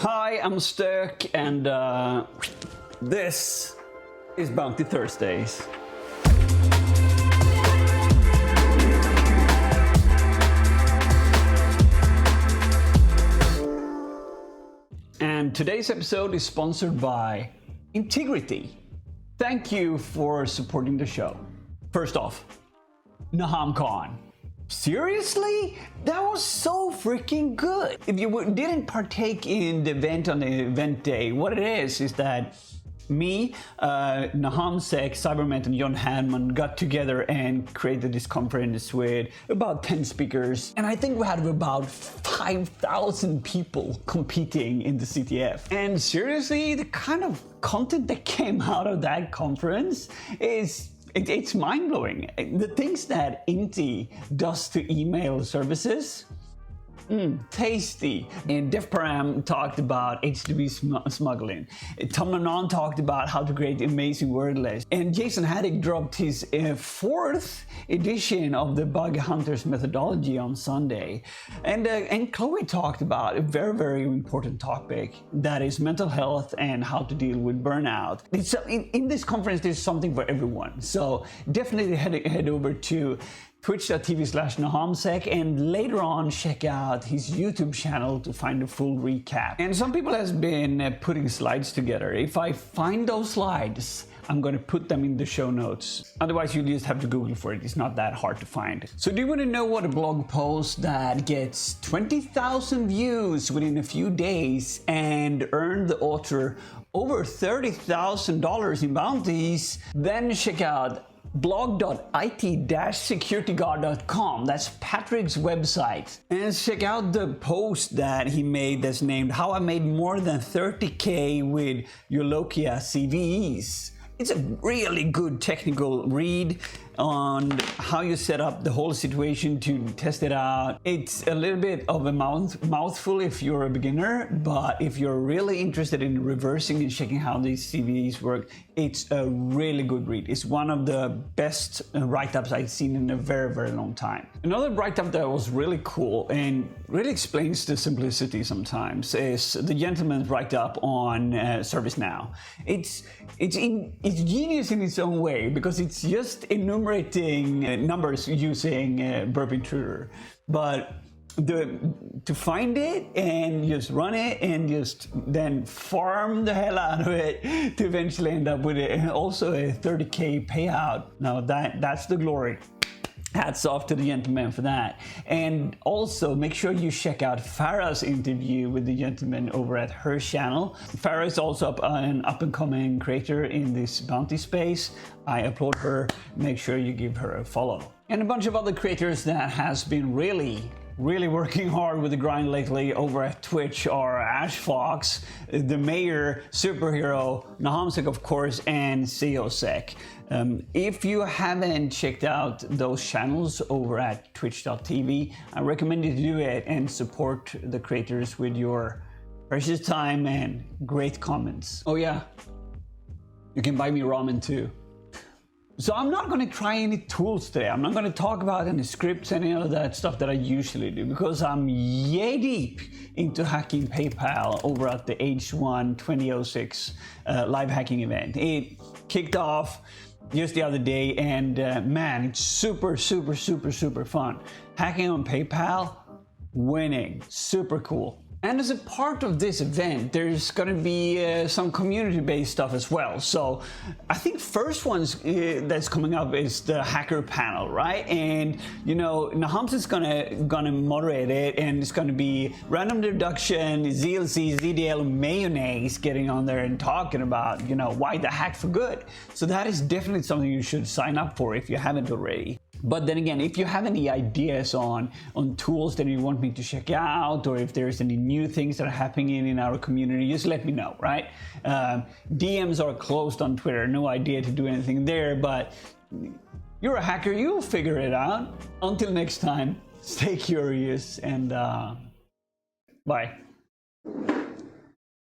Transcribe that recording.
Hi, I'm STÖK, and this is Bounty Thursdays. And today's episode is sponsored by INTIGRITI. Thank you for supporting the show. First off, NahamCon. Seriously? That was so freaking good. If you didn't partake in the event on the event day, what it is that me, NahamCon, Cybermet, and John Hanman got together and created this conference with about 10 speakers. And I think we had about 5,000 people competing in the CTF. And seriously, the kind of content that came out of that conference is it's mind-blowing. The things that Inti does to email services, tasty. And Def Param talked about HTTP smuggling. Tom Nanan talked about how to create amazing word lists. And Jason Haddock dropped his fourth edition of the Bug Hunters methodology on Sunday. And Chloe talked about a very, very important topic, that is mental health and how to deal with burnout. In this conference, there's something for everyone. So definitely head over to twitch.tv/NahamCon and later on check out his YouTube channel to find a full recap. And some people has been putting slides together. If I find those slides, I'm going to put them in the show notes. Otherwise, you just have to Google for it. It's not that hard to find. So do you want to know what a blog post that gets 20,000 views within a few days and earned the author over $30,000 in bounties? Then check out blog.it-securityguard.com. That's Patrick's website. And check out the post that he made that's named How I Made More Than 30K with Jolokia CVEs. It's a really good technical read on how you set up the whole situation to test it out. It's a little bit of a mouthful if you're a beginner, but if you're really interested in reversing and checking how these CVEs work, it's a really good read. It's one of the best write-ups I've seen in a very, very long time. Another write-up that was really cool and really explains the simplicity sometimes is the gentleman's write-up on Service-now. It's genius in its own way because it's just enumerating numbers using Burp Intruder, but to find it and just run it and just then farm the hell out of it to eventually end up with also a 30K payout. Now that's the glory. Hats off to the gentleman for that. And also make sure you check out Farah's interview with the gentleman over at her channel. Farah is also an up-and-coming creator in this bounty space. I applaud her. Make sure you give her a follow. And a bunch of other creators that has been really working hard with the grind lately over at Twitch are Ash Fox, the Mayor, Superhero, NahamCon of course, and COSEC. If you haven't checked out those channels over at twitch.tv, I recommend you to do it and support the creators with your precious time and great comments. Oh yeah, you can buy me ramen too. So I'm not going to try any tools today. I'm not going to talk about any scripts, any of that stuff that I usually do, because I'm yay deep into hacking PayPal over at the H1 2006 live hacking event. It kicked off just the other day, and man, it's super fun. Hacking on PayPal, winning, super cool. And as a part of this event, there's going to be some community-based stuff as well. So I think first ones that's coming up is the hacker panel, right? And you know, NahamCon's gonna moderate it, and it's going to be random deduction, ZLC, ZDL, mayonnaise getting on there and talking about, you know, why the hack for good. So that is definitely something you should sign up for if you haven't already. But then again, if you have any ideas on tools that you want me to check out, or if there's any new things that are happening in our community, just let me know, right? DMs are closed on Twitter, no idea to do anything there, but you're a hacker, you'll figure it out. Until next time, stay curious and bye.